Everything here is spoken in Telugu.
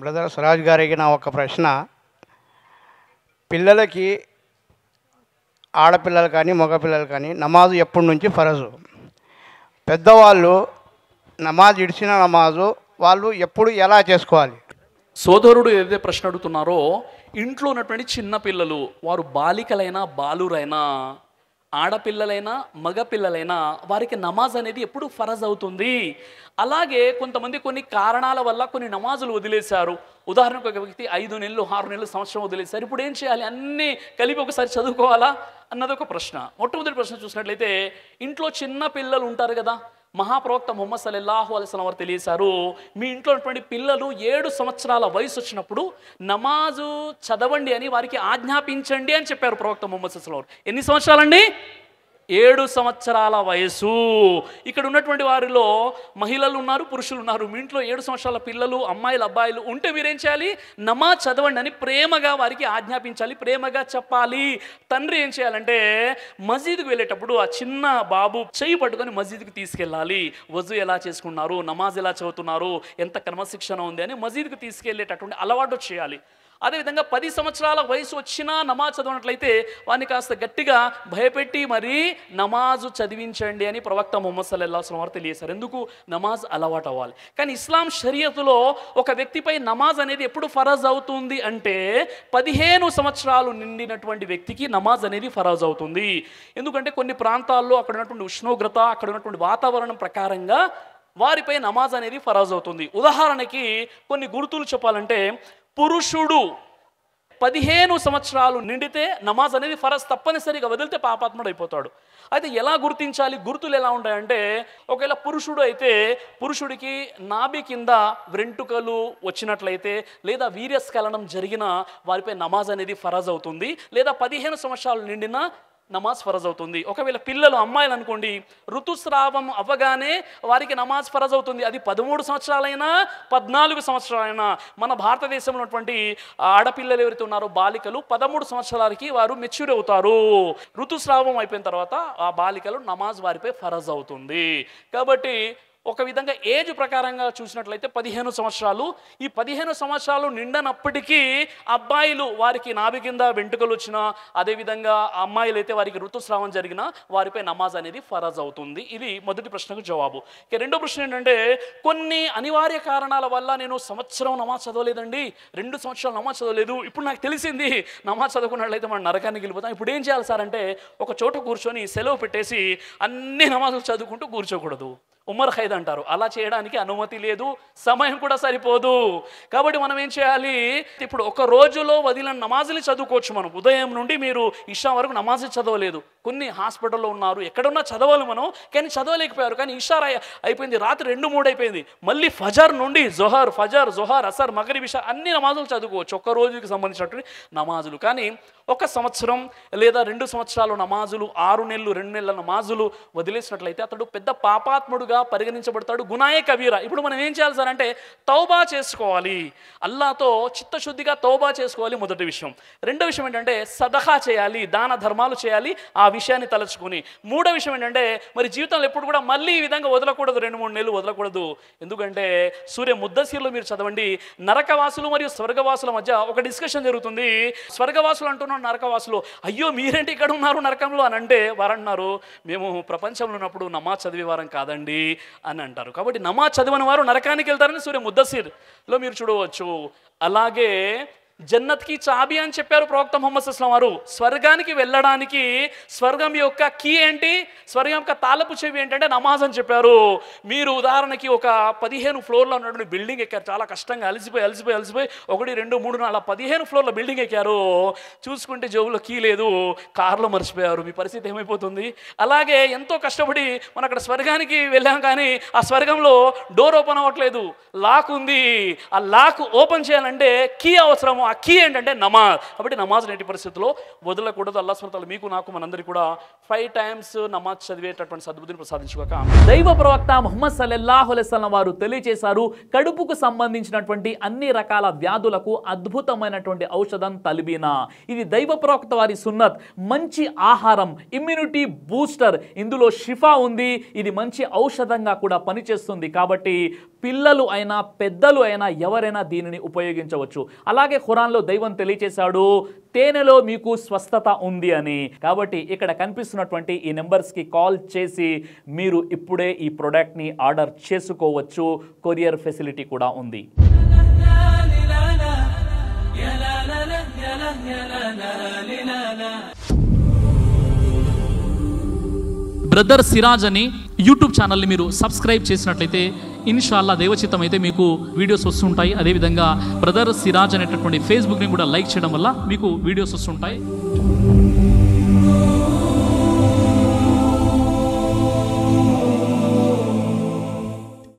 బ్రదర్ స్వరాజ్ గారికి నా ఒక ప్రశ్న. పిల్లలకి, ఆడపిల్లలు కానీ మగపిల్లలు కానీ నమాజు ఎప్పటి నుంచి ఫరజు? పెద్దవాళ్ళు నమాజ్ ఇడిచిన నమాజు వాళ్ళు ఎప్పుడు ఎలా చేసుకోవాలి? సోదరుడు ఏదైతే ప్రశ్న అడుగుతున్నారో, ఇంట్లో ఉన్నటువంటి చిన్న పిల్లలు, వారు బాలికలైనా బాలురైనా, ఆడపిల్లలైనా మగపిల్లలైనా వారికి నమాజ్ అనేది ఎప్పుడు ఫరజ్ అవుతుంది. అలాగే కొంతమంది కొన్ని కారణాల వల్ల కొన్ని నమాజులు వదిలేశారు. ఉదాహరణకు ఒక వ్యక్తి 5 నెలలు 6 నెలలు సంవత్సరం వదిలేశారు. ఇప్పుడు ఏం చేయాలి? అన్నీ కలిపి ఒకసారి చదువుకోవాలా అన్నది ఒక ప్రశ్న. మొట్టమొదటి ప్రశ్న చూసినట్లయితే, ఇంట్లో చిన్న పిల్లలు ఉంటారు కదా. మహాప్రవక్త ముహమ్మద్ సల్లల్లాహు అలైహి వసల్లం వారు తెలియజేశారు, మీ ఇంట్లో ఉన్నటువంటి పిల్లలు 7 సంవత్సరాల వయసు వచ్చినప్పుడు నమాజు చదవండి అని వారికి ఆజ్ఞాపించండి అని చెప్పారు ప్రవక్త ముహమ్మద్ సల్లల్లాహు అలైహి వసల్లం. ఎన్ని సంవత్సరాలండి? 7 సంవత్సరాల వయసు. ఇక్కడ ఉన్నటువంటి వారిలో మహిళలు ఉన్నారు, పురుషులు ఉన్నారు. మీ ఇంట్లో 7 సంవత్సరాల పిల్లలు, అమ్మాయిలు అబ్బాయిలు ఉంటే మీరేం చేయాలి? నమాజ్ చదవండి అని ప్రేమగా వారికి ఆజ్ఞాపించాలి, ప్రేమగా చెప్పాలి. తండ్రి ఏం చేయాలంటే, మసీదుకు వెళ్ళేటప్పుడు ఆ చిన్న బాబు చెయ్యి పట్టుకొని మసీదుకి తీసుకెళ్ళాలి. వజు ఎలా చేసుకున్నారు, నమాజ్ ఎలా చదువుతున్నారు, ఎంత క్రమశిక్షణ ఉంది అని మసీదుకు తీసుకెళ్ళేటటువంటి అలవాటు చేయాలి. అదేవిధంగా 10 సంవత్సరాల వయసు వచ్చినా నమాజ్ చదవనట్లయితే వారిని కాస్త గట్టిగా భయపెట్టి మరీ నమాజు చదివించండి అని ప్రవక్త ముహమ్మద్ సల్లల్లాహు అలైహి వసల్లం వారు తెలియజేశారు. ఎందుకు? నమాజ్ అలవాటు అవ్వాలి. కానీ ఇస్లాం షరియతులో ఒక వ్యక్తిపై నమాజ్ అనేది ఎప్పుడు ఫరజ్ అవుతుంది అంటే, 15 సంవత్సరాలు నిండినటువంటి వ్యక్తికి నమాజ్ అనేది ఫరజ్ అవుతుంది. ఎందుకంటే కొన్ని ప్రాంతాల్లో అక్కడ ఉన్నటువంటి ఉష్ణోగ్రత, అక్కడ ఉన్నటువంటి వాతావరణం ప్రకారంగా వారిపై నమాజ్ అనేది ఫరజ్ అవుతుంది. ఉదాహరణకి కొన్ని గుర్తులు చెప్పాలంటే, పురుషుడు 15 సంవత్సరాలు నిండితే నమాజ్ అనేది ఫరజ్, తప్పనిసరిగా వదిలితే పాపాత్ముడు అయిపోతాడు. అయితే ఎలా గుర్తించాలి? గుర్తులు ఎలా ఉంటాయంటే, ఒకవేళ పురుషుడు అయితే పురుషుడికి నాభి కింద వెంట్రుకలు వచ్చినట్లయితే లేదా వీర్యస్ఖలనం జరిగిన వారిపై నమాజ్ అనేది ఫరజ్ అవుతుంది. లేదా 15 సంవత్సరాలు నిండిన నమాజ్ ఫరజ్ అవుతుంది. ఒకవేళ పిల్లలు, అమ్మాయిలు అనుకోండి, ఋతుస్రావం అవ్వగానే వారికి నమాజ్ ఫరజ్ అవుతుంది. అది 13 సంవత్సరాలైనా 14 సంవత్సరాలైనా. మన భారతదేశంలో ఉన్నటువంటి ఆడపిల్లలు ఎవరైతే ఉన్నారో, బాలికలు 13 సంవత్సరాలకి వారు మెచ్యూర్ అవుతారు. ఋతుస్రావం అయిపోయిన తర్వాత ఆ బాలికలు నమాజ్ వారిపై ఫరజ్ అవుతుంది. కాబట్టి ఒక విధంగా ఏజ్ ప్రకారంగా చూసినట్లయితే 15 సంవత్సరాలు. ఈ 15 సంవత్సరాలు నిండనప్పటికీ అబ్బాయిలు వారికి నాభి కింద వెంట్రుకలు వచ్చినా, అదేవిధంగా అమ్మాయిలు అయితే వారికి ఋతుస్రావం జరిగినా వారిపై నమాజ్ అనేది ఫరజ్ అవుతుంది. ఇది మొదటి ప్రశ్నకు జవాబు. ఇక రెండో ప్రశ్న ఏంటంటే, కొన్ని అనివార్య కారణాల వల్ల నేను సంవత్సరం నమాజ్ చదవలేదండి, 2 సంవత్సరాలు నమాజ్ చదవలేదు, ఇప్పుడు నాకు తెలిసింది నమాజ్ చదువుకున్నట్లయితే మనం నరకానికి వెళ్ళిపోతాం, ఇప్పుడు ఏం చేయాలి సార్ అంటే, ఒక చోట కూర్చొని సెలవు పెట్టేసి అన్ని నమాజులు చదువుకుంటూ కూర్చోకూడదు. ఉమర్ ఖైద్ అంటారు. అలా చేయడానికి అనుమతి లేదు, సమయం కూడా సరిపోదు. కాబట్టి మనం ఏం చేయాలి? ఇప్పుడు ఒక రోజులో వదిలిన నమాజులు చదువుకోవచ్చు. మనం ఉదయం నుండి మీరు ఇషా వరకు నమాజు చదవలేదు, కొన్ని హాస్పిటల్లో ఉన్నారు, ఎక్కడున్నా చదవాలి మనం, కానీ చదవలేకపోయారు. కానీ ఇషా అయిపోయింది, రాత్రి 2-3 అయిపోయింది, మళ్ళీ ఫజర్ నుండి జొహర్, ఫజర్, జొహర్, అసర్, మగరిబ్, ఇషా అన్ని నమాజులు చదువుకోవచ్చు, ఒక్క రోజుకి సంబంధించినటువంటి నమాజులు. కానీ 1 సంవత్సరం లేదా 2 సంవత్సరాలు నమాజులు, 6 నెలలు 2 నెలల నమాజులు వదిలేసినట్లయితే అతడు పెద్ద పాపాత్ముడుగా పరిగణించబడతాడు, గునాయే కబీరా. ఇప్పుడు మనం ఏం చేయాలి సార్ అంటే, తౌబా చేసుకోవాలి, అల్లాతో చిత్తశుద్ధిగా తౌబా చేసుకోవాలి, మొదటి విషయం. రెండో విషయం ఏంటంటే, సదఖా చేయాలి, దాన ధర్మాలు చేయాలి, ఆ విషయాన్ని తలుచుకుని. మూడో విషయం ఏంటంటే, మరి జీవితంలో ఎప్పుడు కూడా మళ్ళీ ఈ విధంగా వదలకూడదు, 2-3 నెలలు వదలకూడదు. ఎందుకంటే సూర్య ముద్దసిర్లో మీరు చదవండి, నరకవాసులు మరియు స్వర్గవాసుల మధ్య ఒక డిస్కషన్ జరుగుతుంది. స్వర్గవాసులు అంటున్నారు నరకవాసులు, అయ్యో మీరేంటి ఇక్కడ ఉన్నారు నరకంలో అని అంటే, వారన్నారు, మేము ప్రపంచంలో ఉన్నప్పుడు నమాజ్ చదివే వారం కాదండి అని అంటారు. కాబట్టి నమాజ్ చదివని వారు నరకానికి వెళ్తారని సూర్య ముద్దసిర్లో మీరు చూడవచ్చు. అలాగే జన్నత్కి చాబీ అని చెప్పారు ప్రవక్త ముహమ్మద్ సల్లల్లాహు అలైహి వసల్లం వారు. స్వర్గానికి వెళ్ళడానికి స్వర్గం యొక్క కీ ఏంటి, స్వర్గం యొక్క తాళపు చెవి ఏంటంటే నమాజ్ అని చెప్పారు. మీరు ఉదాహరణకి ఒక 15 ఫ్లోర్లో ఉన్నటువంటి బిల్డింగ్ ఎక్కారు, చాలా కష్టంగా అలసిపోయి 1, 2, 3, 4 15 ఫ్లోర్ల బిల్డింగ్ ఎక్కారు, చూసుకుంటే జేబులో కీ లేదు, కార్లో మర్చిపోయారు, మీ పరిస్థితి ఏమైపోతుంది? అలాగే ఎంతో కష్టపడి మనం అక్కడ స్వర్గానికి వెళ్ళాం, కానీ ఆ స్వర్గంలో డోర్ ఓపెన్ అవ్వట్లేదు, లాక్ ఉంది. ఆ లాక్ ఓపెన్ చేయాలంటే కీ అవసరము, ఆ కీ ఏంటంటే నమాజ్. కాబట్టి నమాజ్ నేటి పరిస్థితుల్లో వదలకూడదు. అల్లాహ్ సుబ్హానహు వ తఆలా మీకు నాకు మనందరికీ కూడా 5 టైమ్స్ నమాజ్ చదివేటటువంటి సద్బుద్ధిని ప్రసాదించుగాక. దైవ ప్రవక్త ముహమ్మద్ సల్లల్లాహు అలైహి వసల్లం వారు తెలియజేశారు, కడుపుకు సంబంధించినటువంటి అన్ని రకాల వ్యాధులకు అద్భుతమైనటువంటి ఔషధం తల్బీనా. ఇది దైవ ప్రవక్త వారి సున్నత్, మంచి ఆహారం, ఇమ్యూనిటీ బూస్టర్, ఇందులో షిఫా ఉంది, ఇది మంచి ఔషధంగా కూడా పనిచేస్తుంది. కాబట్టి పిల్లలు అయినా పెద్దలు అయినా ఎవరైనా దీనిని ఉపయోగించవచ్చు. అలాగే ఖురాన్లో దైవం తెలియచేశాడు తేనెలో మీకు స్వస్థత ఉంది అని. కాబట్టి ఇక్కడ కనిపిస్తున్నటువంటి ఈ నెంబర్స్కి కాల్ చేసి మీరు ఇప్పుడే ఈ ప్రోడక్ట్ని ఆర్డర్ చేసుకోవచ్చు. కొరియర్ ఫెసిలిటీ కూడా ఉంది. బ్రదర్ సిరాజ్ అని యూట్యూబ్ ఛానల్ని మీరు సబ్స్క్రైబ్ చేసినట్లయితే ఇన్షాల్లా దైవచిత్తం అయితే మీకు వీడియోస్ వస్తుంటాయి. అదేవిధంగా బ్రదర్ సిరాజ్ అనేటటువంటి ఫేస్బుక్ని కూడా లైక్ చేయడం వల్ల మీకు వీడియోస్ వస్తుంటాయి.